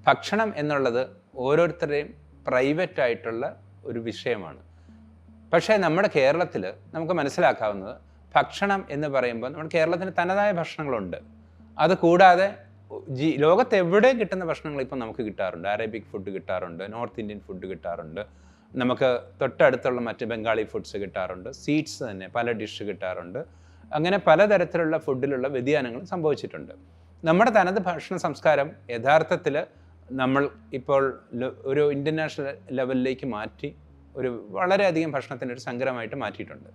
ഭക്ഷണം എന്നുള്ളത് ഓരോരുത്തരുടെയും പ്രൈവറ്റായിട്ടുള്ള ഒരു വിഷയമാണ്. പക്ഷേ നമ്മുടെ കേരളത്തിൽ നമുക്ക് മനസ്സിലാക്കാവുന്നത് ഭക്ഷണം എന്ന് പറയുമ്പോൾ നമ്മുടെ കേരളത്തിന് തനതായ ഭക്ഷണങ്ങളുണ്ട്. അതുകൂടാതെ ലോകത്ത് എവിടെയും കിട്ടുന്ന ഭക്ഷണങ്ങൾ ഇപ്പം നമുക്ക് കിട്ടാറുണ്ട്. അറേബ്യക് ഫുഡ് കിട്ടാറുണ്ട്, നോർത്ത് ഇന്ത്യൻ ഫുഡ് കിട്ടാറുണ്ട്, നമുക്ക് തൊട്ടടുത്തുള്ള മറ്റ് ബംഗാളി ഫുഡ്സ് കിട്ടാറുണ്ട്, സ്വീറ്റ്സ് തന്നെ പല ഡിഷ് കിട്ടാറുണ്ട്. അങ്ങനെ പലതരത്തിലുള്ള ഫുഡിലുള്ള വ്യതിയാനങ്ങൾ സംഭവിച്ചിട്ടുണ്ട്. നമ്മുടെ തനത് ഭക്ഷണ സംസ്കാരം യഥാർത്ഥത്തിൽ നമ്മൾ ഇപ്പോൾ ഒരു ഇൻ്റർനാഷണൽ ലെവലിലേക്ക് മാറ്റി ഒരു വളരെയധികം ഭക്ഷണത്തിൻ്റെ ഒരു സങ്കരമായിട്ട് മാറ്റിയിട്ടുണ്ട്.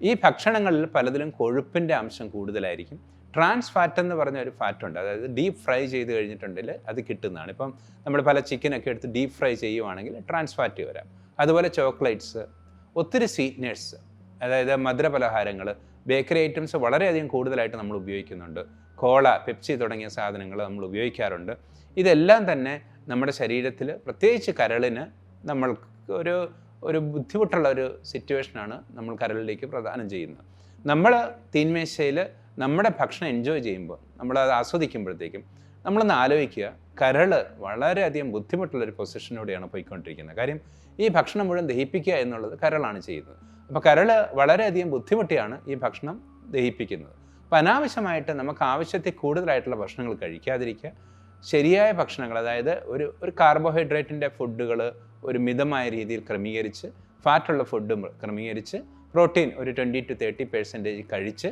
ഈ ഭക്ഷണങ്ങളിൽ പലതിലും കൊഴുപ്പിൻ്റെ അംശം കൂടുതലായിരിക്കും. ട്രാൻസ് ഫാറ്റ് എന്ന് പറഞ്ഞ ഒരു ഫാറ്റുണ്ട്, അതായത് ഡീപ്പ് ഫ്രൈ ചെയ്ത് കഴിഞ്ഞിട്ടുണ്ടെങ്കിൽ അത് കിട്ടുന്നതാണ്. ഇപ്പം നമ്മൾ പല ചിക്കനൊക്കെ എടുത്ത് ഡീപ്പ് ഫ്രൈ ചെയ്യുവാണെങ്കിൽ ട്രാൻസ് ഫാറ്റ് വരാം. അതുപോലെ ചോക്ലേറ്റ്സ്, ഒത്തിരി സ്വീറ്റ്നേഴ്സ്, അതായത് മധുരപലഹാരങ്ങൾ, ബേക്കറി ഐറ്റംസ് വളരെയധികം കൂടുതലായിട്ട് നമ്മൾ ഉപയോഗിക്കുന്നുണ്ട്. കോള, പെപ്സി തുടങ്ങിയ സാധനങ്ങൾ നമ്മൾ ഉപയോഗിക്കാറുണ്ട്. ഇതെല്ലാം തന്നെ നമ്മുടെ ശരീരത്തിൽ, പ്രത്യേകിച്ച് കരളിന് നമ്മൾക്ക് ഒരു ബുദ്ധിമുട്ടുള്ള ഒരു സിറ്റുവേഷനാണ് നമ്മൾ കരളിലേക്ക് പ്രദാനം ചെയ്യുന്നത്. നമ്മൾ തീന്മേശയിൽ നമ്മുടെ ഭക്ഷണം എൻജോയ് ചെയ്യുമ്പോൾ, നമ്മളത് ആസ്വദിക്കുമ്പോഴത്തേക്കും നമ്മളൊന്ന് ആലോചിക്കുക, കരള് വളരെയധികം ബുദ്ധിമുട്ടുള്ളൊരു പൊസിഷനിലൂടെയാണ് പോയിക്കൊണ്ടിരിക്കുന്നത്. കാര്യം ഈ ഭക്ഷണം മുഴുവൻ ദഹിപ്പിക്കുക എന്നുള്ളത് കരളാണ് ചെയ്യുന്നത്. അപ്പോൾ കരള് വളരെയധികം ബുദ്ധിമുട്ടിയാണ് ഈ ഭക്ഷണം ദഹിപ്പിക്കുന്നത്. അപ്പോൾ അനാവശ്യമായിട്ട് നമുക്ക് ആവശ്യത്തിൽ കൂടുതലായിട്ടുള്ള ഭക്ഷണങ്ങൾ കഴിക്കാതിരിക്കുക. ശരിയായ ഭക്ഷണങ്ങൾ, അതായത് ഒരു കാർബോഹൈഡ്രേറ്റിൻ്റെ ഫുഡുകൾ ഒരു മിതമായ രീതിയിൽ ക്രമീകരിച്ച്, ഫാറ്റുള്ള ഫുഡ് ക്രമീകരിച്ച്, പ്രോട്ടീൻ ഒരു 20-30% കഴിച്ച്,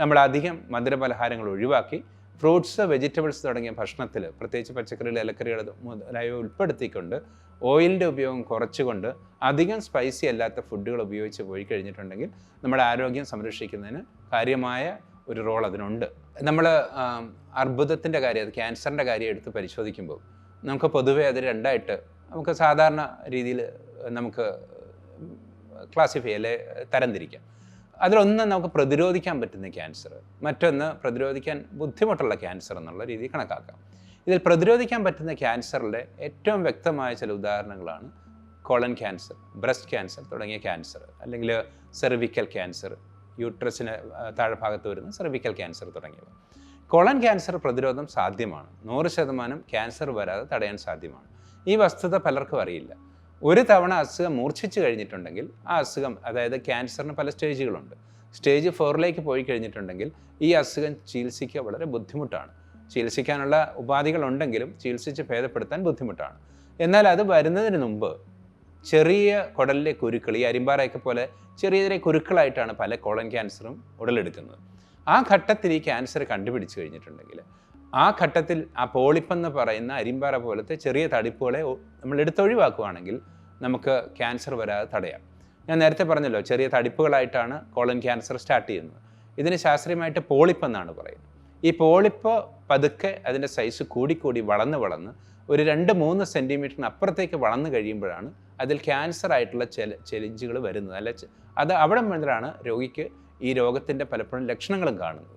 നമ്മൾ അധികം മധുരപലഹാരങ്ങൾ ഒഴിവാക്കി, ഫ്രൂട്ട്സ്, വെജിറ്റബിൾസ് തുടങ്ങിയ ഭക്ഷണത്തിൽ, പ്രത്യേകിച്ച് പച്ചക്കറികൾ, ഇലക്കറികൾ മുതലായവ ഉൾപ്പെടുത്തിക്കൊണ്ട്, ഓയിലിൻ്റെ ഉപയോഗം കുറച്ചുകൊണ്ട്, അധികം സ്പൈസി അല്ലാത്ത ഫുഡുകൾ ഉപയോഗിച്ച് പോയി കഴിഞ്ഞിട്ടുണ്ടെങ്കിൽ നമ്മുടെ ആരോഗ്യം സംരക്ഷിക്കുന്നതിന് കാര്യമായ ഒരു റോൾ അതിനുണ്ട്. നമ്മൾ അർബുദത്തിൻ്റെ കാര്യം, അത് ക്യാൻസറിൻ്റെ കാര്യം എടുത്ത് പരിശോധിക്കുമ്പോൾ നമുക്ക് പൊതുവേ അത് രണ്ടായിട്ട് നമുക്ക് സാധാരണ രീതിയിൽ നമുക്ക് ക്ലാസിഫൈ അല്ലെ തരംതിരിക്കാം. അതിലൊന്ന് നമുക്ക് പ്രതിരോധിക്കാൻ പറ്റുന്ന ക്യാൻസർ, മറ്റൊന്ന് പ്രതിരോധിക്കാൻ ബുദ്ധിമുട്ടുള്ള ക്യാൻസർ എന്നുള്ള രീതിയിൽ കണക്കാക്കാം. ഇതിൽ പ്രതിരോധിക്കാൻ പറ്റുന്ന ക്യാൻസറിൻ്റെ ഏറ്റവും വ്യക്തമായ ചില ഉദാഹരണങ്ങളാണ് കോളൻ ക്യാൻസർ, ബ്രസ്റ്റ് ക്യാൻസർ തുടങ്ങിയ ക്യാൻസർ, അല്ലെങ്കിൽ സെർവിക്കൽ ക്യാൻസർ, യൂട്രസിന് താഴ്ഭാഗത്ത് വരുന്ന സെർവിക്കൽ ക്യാൻസർ തുടങ്ങിയവ. കോളൻ ക്യാൻസർ പ്രതിരോധം സാധ്യമാണ്. 100% ക്യാൻസർ വരാതെ തടയാൻ സാധ്യമാണ്. ഈ വസ്തുത പലർക്കും അറിയില്ല. ഒരു തവണ അസുഖം മൂർച്ഛിച്ച് കഴിഞ്ഞിട്ടുണ്ടെങ്കിൽ ആ അസുഖം, അതായത് ക്യാൻസറിന് പല സ്റ്റേജുകളുണ്ട്, സ്റ്റേജ് 4 പോയി കഴിഞ്ഞിട്ടുണ്ടെങ്കിൽ ഈ അസുഖം ചികിത്സിക്കുക വളരെ ബുദ്ധിമുട്ടാണ്. ചികിത്സിക്കാനുള്ള ഉപാധികളുണ്ടെങ്കിലും ചികിത്സിച്ച് ഭേദപ്പെടുത്താൻ ബുദ്ധിമുട്ടാണ്. എന്നാൽ അത് വരുന്നതിന് മുമ്പ് ചെറിയ കുടലിലെ കുരുക്കൾ, ഈ അരിമ്പാറയൊക്കെ പോലെ ചെറിയ ചെറിയ കുരുക്കളായിട്ടാണ് പല കോളൻ ക്യാൻസറും ഉടലെടുക്കുന്നത്. ആ ഘട്ടത്തിൽ ഈ ക്യാൻസർ കണ്ടുപിടിച്ച് കഴിഞ്ഞിട്ടുണ്ടെങ്കിൽ ആ ഘട്ടത്തിൽ ആ പോളിപ്പെന്ന് പറയുന്ന അരിമ്പാറ പോലത്തെ ചെറിയ തടിപ്പുകളെ നമ്മൾ എടുത്തൊഴിവാക്കുകയാണെങ്കിൽ നമുക്ക് ക്യാൻസർ വരാതെ തടയാം. ഞാൻ നേരത്തെ പറഞ്ഞല്ലോ, ചെറിയ തടിപ്പുകളായിട്ടാണ് കോളൻ ക്യാൻസർ സ്റ്റാർട്ട് ചെയ്യുന്നത്. ഇതിന് ശാസ്ത്രീയമായിട്ട് പോളിപ്പെന്നാണ് പറയുന്നത്. ഈ പോളിപ്പ് പതുക്കെ അതിൻ്റെ സൈസ് കൂടിക്കൂടി വളർന്ന് ഒരു 2-3 സെൻറ്റിമീറ്ററിന് അപ്പുറത്തേക്ക് വളർന്നു കഴിയുമ്പോഴാണ് അതിൽ ക്യാൻസർ ആയിട്ടുള്ള ചെലഞ്ചുകൾ വരുന്നത്. അത് അവിടെ മുതലാണ് രോഗിക്ക് ഈ രോഗത്തിൻ്റെ പലപ്പോഴും ലക്ഷണങ്ങളും കാണുന്നത്.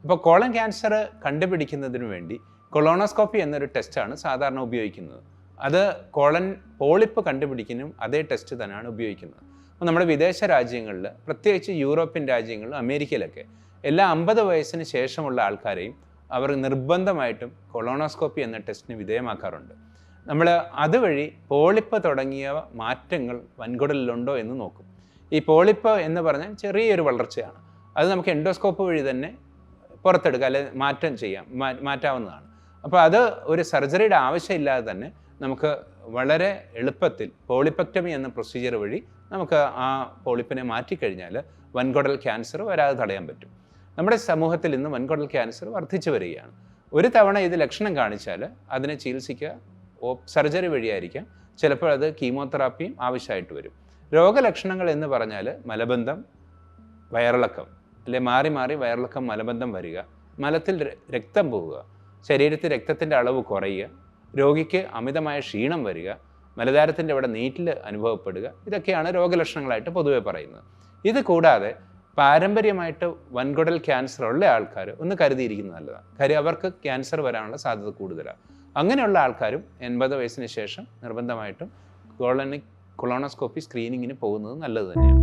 അപ്പോൾ കോളൻ ക്യാൻസർ കണ്ടുപിടിക്കുന്നതിന് വേണ്ടി കൊളോണോസ്കോപ്പി എന്നൊരു ടെസ്റ്റാണ് സാധാരണ ഉപയോഗിക്കുന്നത്. അത് കോളൻ പോളിപ്പ് കണ്ടുപിടിക്കാനും അതേ ടെസ്റ്റ് തന്നെയാണ് ഉപയോഗിക്കുന്നത്. അപ്പോൾ നമ്മുടെ വിദേശ രാജ്യങ്ങളിൽ, പ്രത്യേകിച്ച് യൂറോപ്യൻ രാജ്യങ്ങളിലും അമേരിക്കയിലൊക്കെ, എല്ലാ 50 വയസ്സിന് ശേഷമുള്ള ആൾക്കാരെയും അവർ നിർബന്ധമായിട്ടും കൊളോണോസ്കോപ്പി എന്ന ടെസ്റ്റിന് വിധേയമാക്കാറുണ്ട്. നമ്മൾ അതുവഴി പോളിപ്പ് തുടങ്ങിയ മാറ്റങ്ങൾ വൻകുടലിലുണ്ടോ എന്ന് നോക്കും. ഈ പോളിപ്പ് എന്ന് പറഞ്ഞാൽ ചെറിയൊരു വളർച്ചയാണ്. അത് നമുക്ക് എൻഡോസ്കോപ്പ് വഴി തന്നെ പുറത്തെടുക്കുക, അല്ലെങ്കിൽ മാറ്റാവുന്നതാണ്. അപ്പോൾ അത് ഒരു സർജറിയുടെ ആവശ്യമില്ലാതെ തന്നെ നമുക്ക് വളരെ എളുപ്പത്തിൽ പോളിപ്പെക്ടമി എന്ന പ്രൊസീജിയർ വഴി നമുക്ക് ആ പോളിപ്പിനെ മാറ്റിക്കഴിഞ്ഞാൽ വൻകുടൽ ക്യാൻസർ വരാതെ തടയാൻ പറ്റും. നമ്മുടെ സമൂഹത്തിൽ ഇന്ന് വൻകുടൽ ക്യാൻസർ വർദ്ധിച്ചു വരികയാണ്. ഒരു തവണ ഇത് ലക്ഷണം കാണിച്ചാൽ അതിനെ ചികിത്സിക്കുക സർജറി വഴിയായിരിക്കാം, ചിലപ്പോൾ അത് കീമോതെറാപ്പിയും ആവശ്യമായിട്ട് വരും. രോഗലക്ഷണങ്ങൾ എന്ന് പറഞ്ഞാൽ മലബന്ധം, വയറിളക്കം, അല്ലെ മാറി വയറിളക്കം, മലബന്ധം വരിക, മലത്തിൽ രക്തം പോവുക, ശരീരത്തിൽ രക്തത്തിൻ്റെ അളവ് കുറയുക, രോഗിക്ക് അമിതമായ ക്ഷീണം വരിക, മലദ്വാരത്തിൻ്റെ അവിടെ നീറ്റൽ അനുഭവപ്പെടുക, ഇതൊക്കെയാണ് രോഗലക്ഷണങ്ങളായിട്ട് പൊതുവെ പറയുന്നത്. ഇത് കൂടാതെ പാരമ്പര്യമായിട്ട് വൻകുടൽ ക്യാൻസർ ഉള്ള ആൾക്കാർ ഒന്ന് കരുതിയിരിക്കുന്നത് നല്ലതാണ്. കാര്യം അവർക്ക് ക്യാൻസർ വരാനുള്ള സാധ്യത കൂടുതലാണ്. അങ്ങനെയുള്ള ആൾക്കാരും 80 വയസ്സിന് ശേഷം നിർബന്ധമായിട്ടും കൊളോണോസ്കോപ്പി സ്ക്രീനിങ്ങിന് പോകുന്നത് നല്ലത് തന്നെയാണ്.